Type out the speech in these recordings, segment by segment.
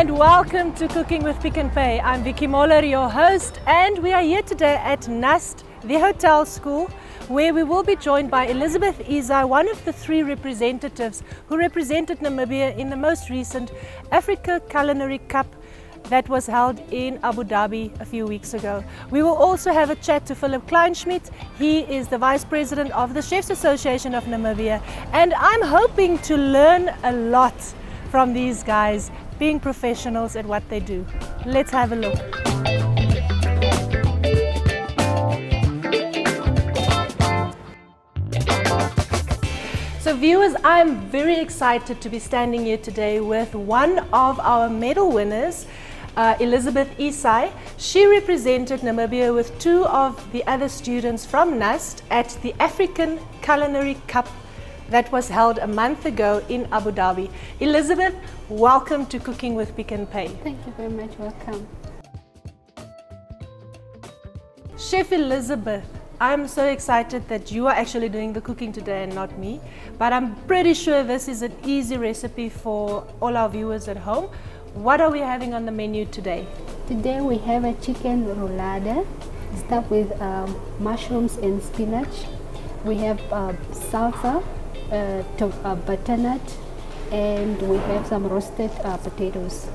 and welcome to Cooking with Pick n Pay. I'm Vicky Moller, your host, and we are here today at NUST, the hotel school, where we will be joined by Elisabeth Isai, one of the 3 representatives who represented Namibia in the most recent Africa Culinary Cup that was held in Abu Dhabi a few weeks ago. We will also have a chat to Philip Kleinschmidt. He is the Vice President of the Chefs Association of Namibia, and I'm hoping to learn a lot from these guys, being professionals at what they do. Let's have a look. So viewers, I'm very excited to be standing here today with one of our medal winners, Elisabeth Isai. She represented Namibia with 2 of the other students from NUST at the African Culinary Cup that was held a month ago in Abu Dhabi. Elisabeth, welcome to Cooking with Pick n Pay. Thank you very much, welcome. Chef Elisabeth, I'm so excited that you are actually doing the cooking today and not me, but I'm pretty sure this is an easy recipe for all our viewers at home. What are we having on the menu today? Today we have a chicken roulade, stuffed with mushrooms and spinach. We have salsa, butternut, and we have some roasted potatoes.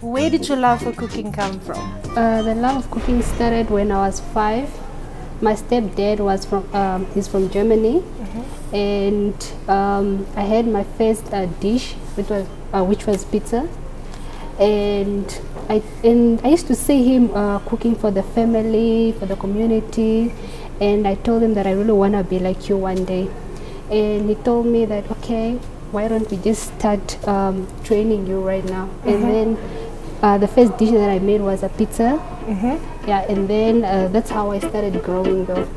Where did your love for cooking come from? The love of cooking started when I was 5. My stepdad was he's from Germany, and I had my first dish, which was pizza, and I used to see him cooking for the family, for the community, and I told him that I really want to be like you one day, and he told me that, okay, why don't we just start training you right now? And then the first dish that I made was a pizza. Yeah, and then that's how I started growing though.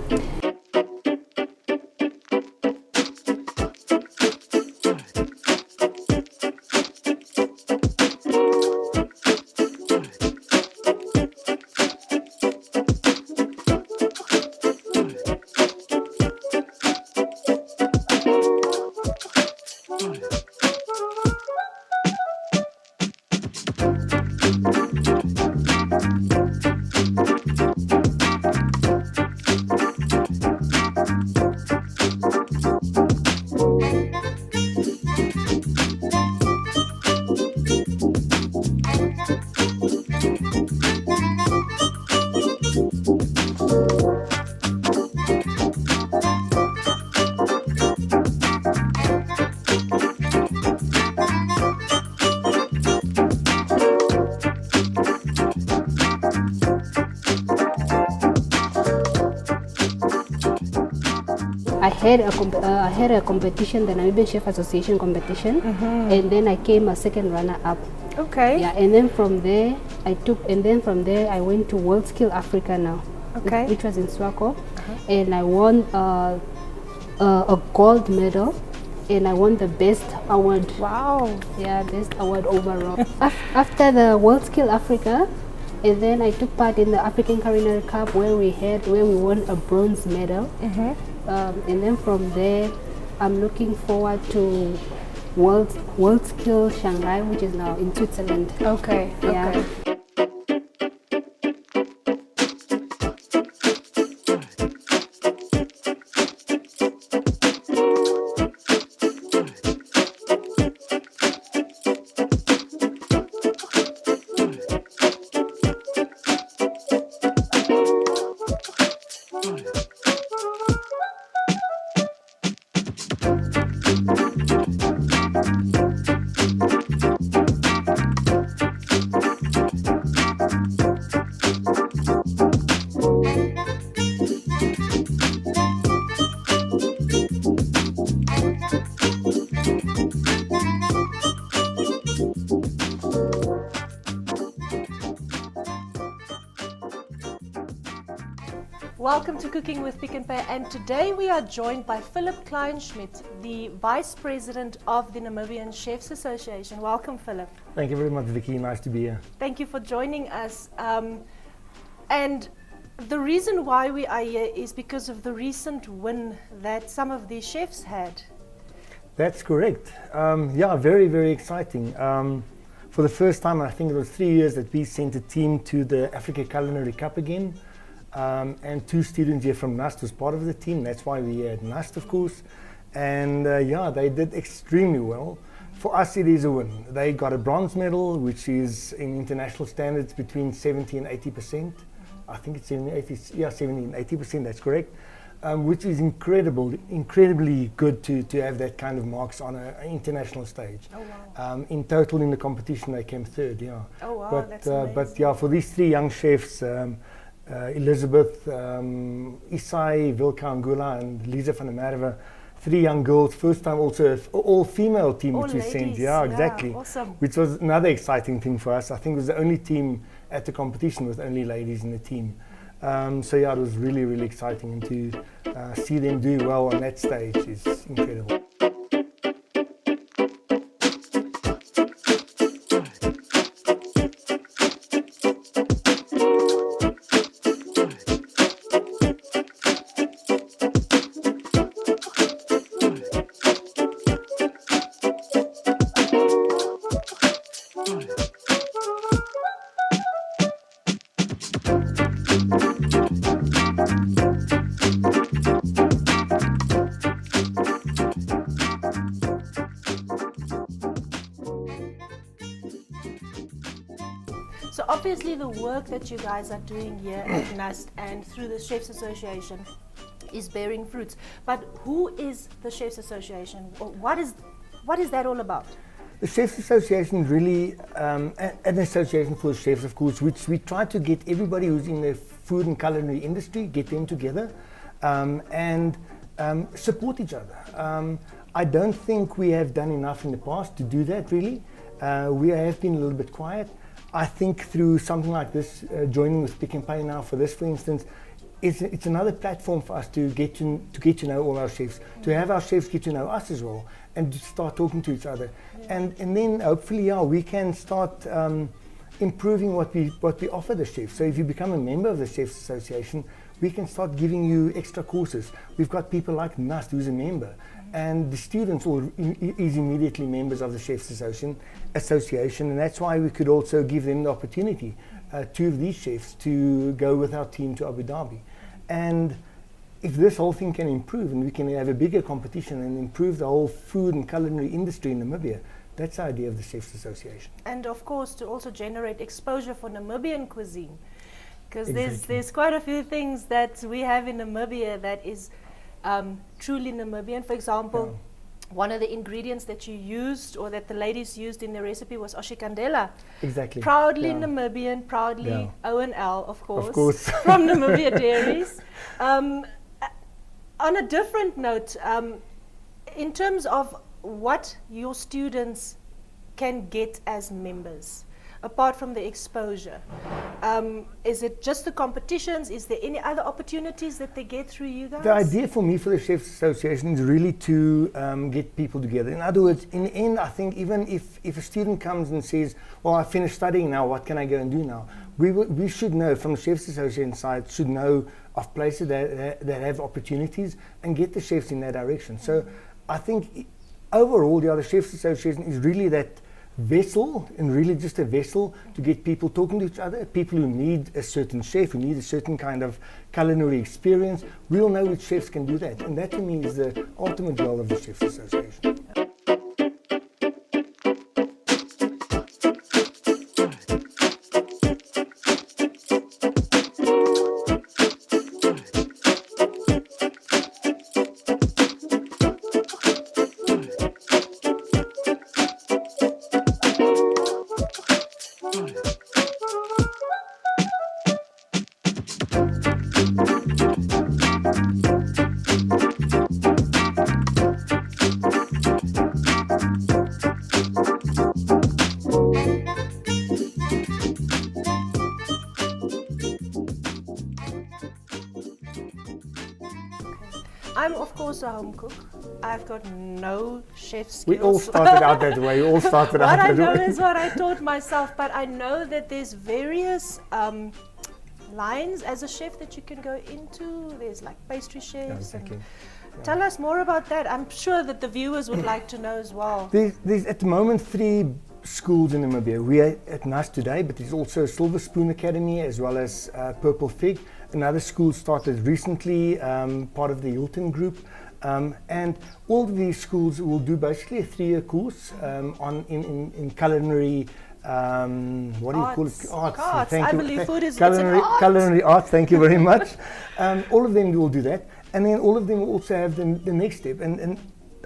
I had a competition, the Namibian Chef Association competition, and then I came a second runner-up. Okay. Yeah, and then from there I went to World Skill Africa now, which was in Swaco, and I won a gold medal, and I won the best award. Wow. Yeah, best award overall. After the World Skill Africa, and then I took part in the African Culinary Cup where we won a bronze medal. And then from there, I'm looking forward to World Skill Shanghai, which is now in Switzerland. Okay. Yeah. Okay. Welcome to Cooking with Pick n Pay, and today we are joined by Philip Kleinschmidt, the Vice President of the Namibian Chefs Association. Welcome, Philip. Thank you very much, Vicky. Nice to be here. Thank you for joining us. And the reason why we are here is because of the recent win that some of these chefs had. That's correct. Yeah, very, very exciting. For the first time, I think it was 3 years that we sent a team to the Africa Culinary Cup again. And 2 students here from NUST was part of the team. That's why we had NUST, of course. And yeah, they did extremely well. For us, it is a win. They got a bronze medal, which is in international standards between 70 and 80%. I think it's 70 and 80%, that's correct. Which is incredibly good to have that kind of marks on an international stage. Oh, wow. In total, in the competition, they came 3rd, yeah. Oh, wow, but, that's amazing. But yeah, for these 3 young chefs, Elisabeth Isai, Wilka Angula, and Lisa van der Merwe, 3 young girls, first time also all-female team All which we ladies, sent. Yeah, exactly. Awesome. Which was another exciting thing for us. I think it was the only team at the competition with only ladies in the team. So yeah, it was really, really exciting, and to see them do well on that stage is incredible. So obviously the work that you guys are doing here at NUST and through the Chefs Association is bearing fruits. But who is the Chefs Association? Or what is that all about? The Chefs Association is really an association for chefs, of course, which we try to get everybody who's in the food and culinary industry, get them together and support each other. I don't think we have done enough in the past to do that, really. We have been a little bit quiet. I think through something like this, joining with Pick n Pay now for this, for instance, it's another platform for us to get to know all our chefs, to have our chefs get to know us as well, and to start talking to each other, and then hopefully, yeah, we can start improving what we offer the chefs. So if you become a member of the Chefs Association, we can start giving you extra courses. We've got people like NUST who's a member, and the students is immediately members of the Chefs Association, and that's why we could also give them the opportunity, 2 of these chefs, to go with our team to Abu Dhabi. And if this whole thing can improve and we can have a bigger competition and improve the whole food and culinary industry in Namibia, that's the idea of the Chefs Association. And of course to also generate exposure for Namibian cuisine, because Exactly. there's quite a few things that we have in Namibia that is truly Namibian. For example, one of the ingredients that you used, or that the ladies used in the recipe, was oshikandela. Exactly. Proudly Yeah. Namibian, proudly Yeah. O&L, of course. Of course. From Namibia Dairies. On a different note, in terms of what your students can get as members, apart from the exposure, is it just the competitions? Is there any other opportunities that they get through you guys? The idea for me for the Chefs Association is really to get people together. In other words, in the end, I think even if a student comes and says, well, I finished studying now, what can I go and do now? We should know, from the Chefs Association side, should know of places that have opportunities and get the chefs in that direction. So I think overall, the Chefs Association is really that vessel, and really just a vessel to get people talking to each other, people who need a certain chef, who need a certain kind of culinary experience. We'll know which chefs can do that, and that to me is the ultimate goal of the Chefs Association. I'm of course a home cook. I've got no chef skills. We all started out that way. We all started out What I that know way. is what I taught myself, but I know that there's various lines as a chef that you can go into. There's like pastry chefs. Exactly. And tell us more about that. I'm sure that the viewers would like to know as well. There's at the moment 3 schools in Namibia. We are at NAS today, but there's also Silver Spoon Academy as well as Purple Fig. Another school started recently, part of the Hilton group. And all of these schools will do basically a 3-year course in culinary. What do you call it? Arts. Thank I you. believe food is culinary, it's an art. culinary arts. Thank you very much. All of them will do that, and then all of them will also have the next step. And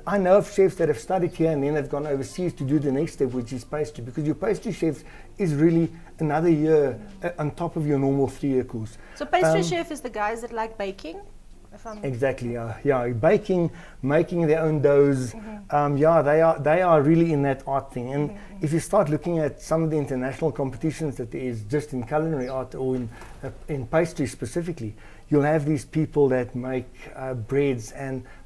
I know of chefs that have studied here and then have gone overseas to do the next step, which is pastry, because your pastry chefs is really another year on top of your normal 3-year course. So pastry chef is the guys that like baking? Exactly, yeah. Baking, making their own doughs, they are really in that art thing. And if you start looking at some of the international competitions that there is just in culinary art or in pastry specifically, you'll have these people that make breads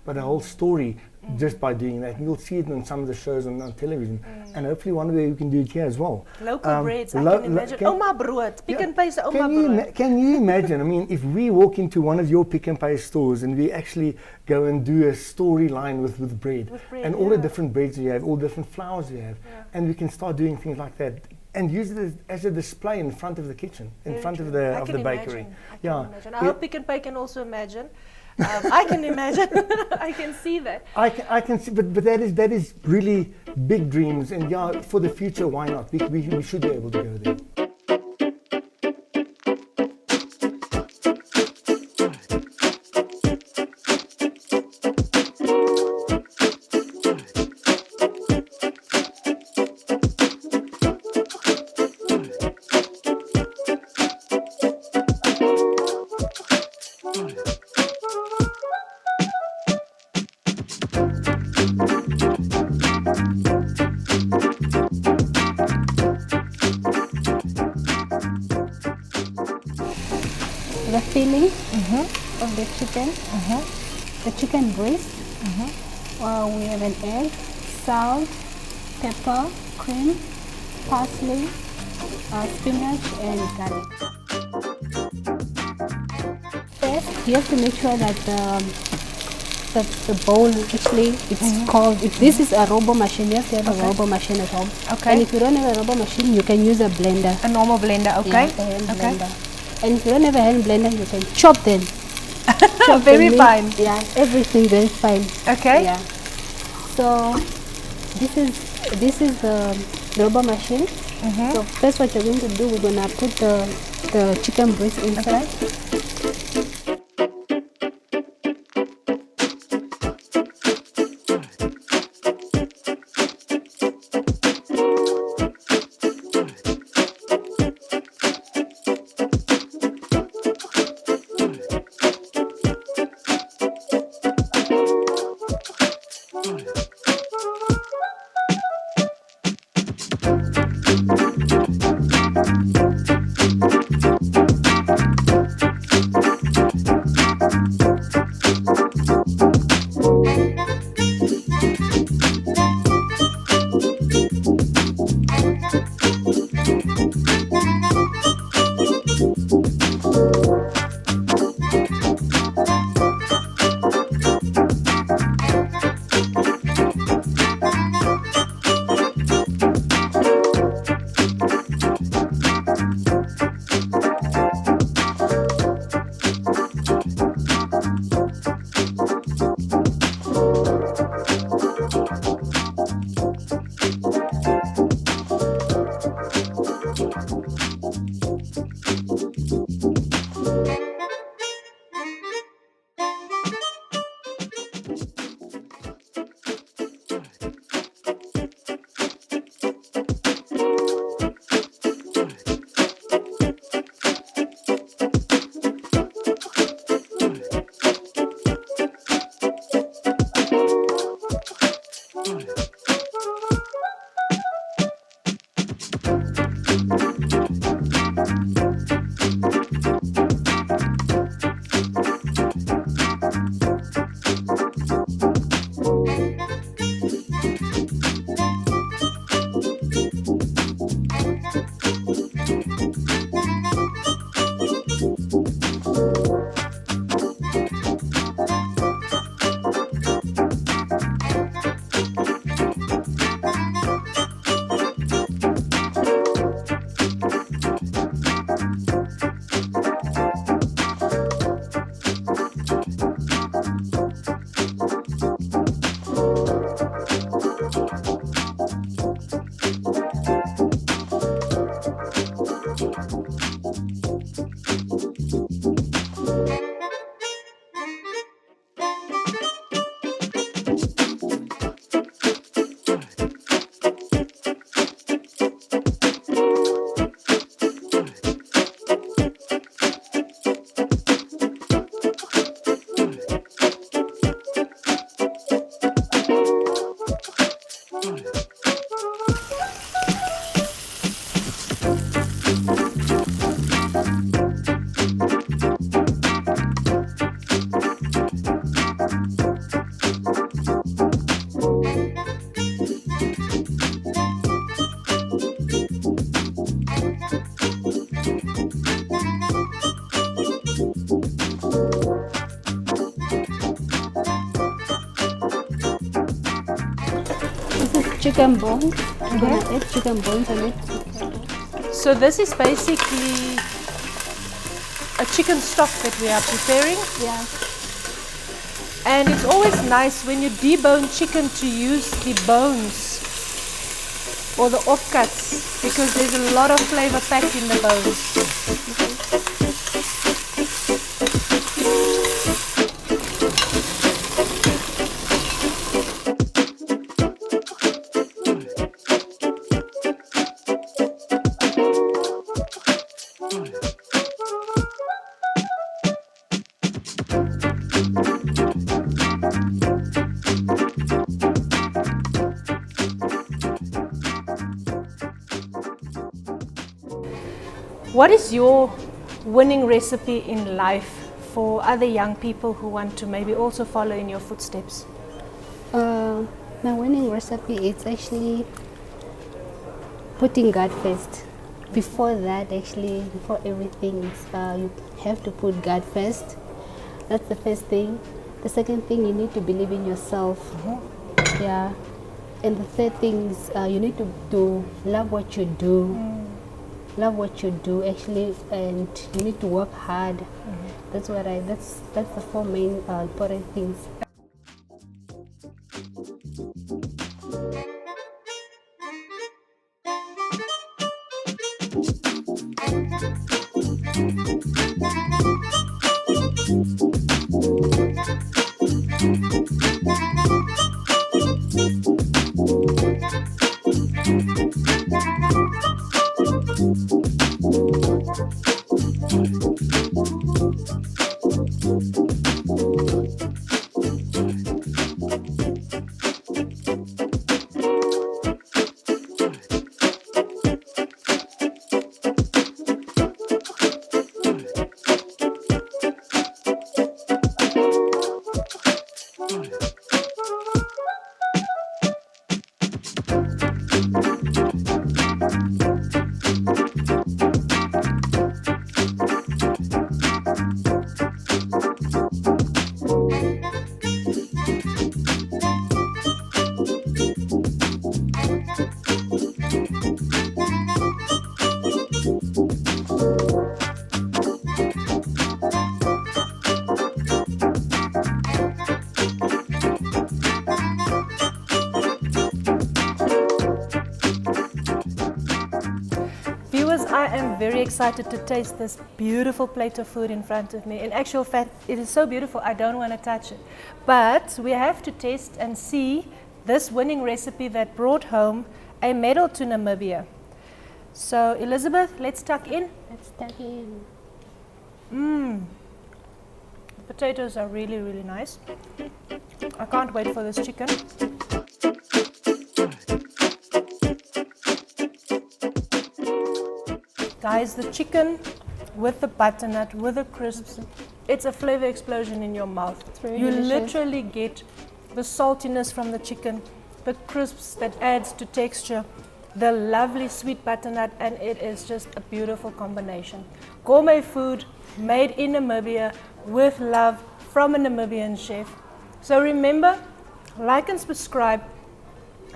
but a whole story just by doing that. And you'll see it on some of the shows on television. And hopefully one day we can do it here as well. Local breads, I can imagine. Oma brood, pick and pay oma brood. Can you imagine? I mean, if we walk into one of your pick and pay stores and we actually go and do a storyline with bread, and all the different breads you have, all the different flours you have, and we can start doing things like that. And use it as a display in front of the kitchen, in front of the bakery. I hope Pick and Pay can also imagine. I can imagine. I can see that. I can see, but that is really big dreams, and for the future, why not? We should be able to go there. The filling of the chicken, the chicken breast. We have an egg, salt, pepper, cream, parsley, spinach, and garlic. First, you have to make sure that the bowl actually it's called. If this is a robo machine, you have to have a robo machine at home. Okay. And if you don't have a robo machine, you can use a blender. A normal blender, okay? Yeah, a hand blender. And if you don't have a hand blender, you can chop them. Chop Very them fine. Yeah, everything very fine. Okay. Yeah. So this is the robo machine. So first, what you're going to do, we're gonna put the chicken breast inside. chicken bones. I'm gonna add chicken bones on it. So this is basically a chicken stock that we are preparing. Yeah. And it's always nice when you debone chicken to use the bones or the offcuts because there's a lot of flavor packed in the bones. What is your winning recipe in life for other young people who want to maybe also follow in your footsteps? My winning recipe is actually putting God first. Before that, actually, before everything, you have to put God first. That's the first thing. The second thing, you need to believe in yourself. Yeah. And the third thing is you need to love what you do. Love what you do actually, and you need to work hard. That's the four main important things. I am very excited to taste this beautiful plate of food in front of me. In actual fact, it is so beautiful I don't want to touch it. But we have to taste and see this winning recipe that brought home a medal to Namibia. So Elizabeth, let's tuck in. Let's tuck in. The potatoes are really, really nice. I can't wait for this chicken. Guys, the chicken with the butternut, with the crisps, it's a flavor explosion in your mouth. You literally get the saltiness from the chicken, the crisps that adds to texture, the lovely sweet butternut, and it is just a beautiful combination. Gourmet food made in Namibia with love from a Namibian chef. So remember, like and subscribe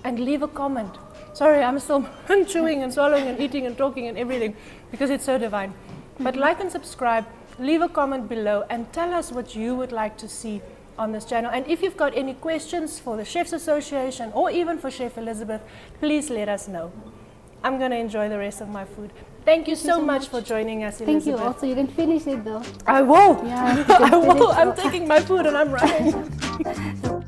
and leave a comment. Sorry, I'm still chewing and swallowing and eating and talking and everything because it's so divine. But like and subscribe, leave a comment below and tell us what you would like to see on this channel. And if you've got any questions for the Chefs Association or even for Chef Elisabeth, please let us know. I'm going to enjoy the rest of my food. Thank you so much for joining us, Elisabeth. Thank you. Also, you can finish it though. I will. Yeah, I will. I'm taking my food and I'm running.